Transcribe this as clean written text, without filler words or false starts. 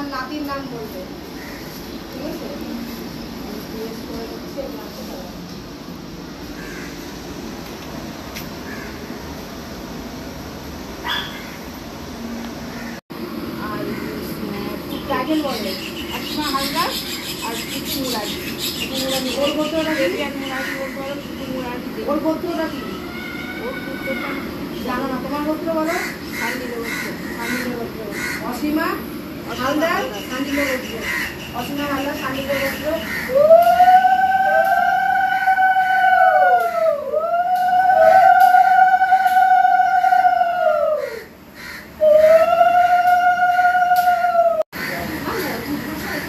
তোমার নাতির নাম বলবে, ঠিক আছে? জিজ্ঞেস করে দিচ্ছে নামটা দাও। আর টাইটেল বলে আসমা হালদার আর কিছু মুরাদি। ওর গোত্রটা কি? মুরাদি বলতে পারো, কিছু মুরাদি। ওর গোত্রটা কি? ওর গোত্রটা জানো না? তোমার গোত্র বলো। সান্ডিল গোত্র। সান্ডিল গোত্র। অসীমা হালদার সান্ডিল গোত্র। অসীমা হালদার সান্ডিল গোত্র।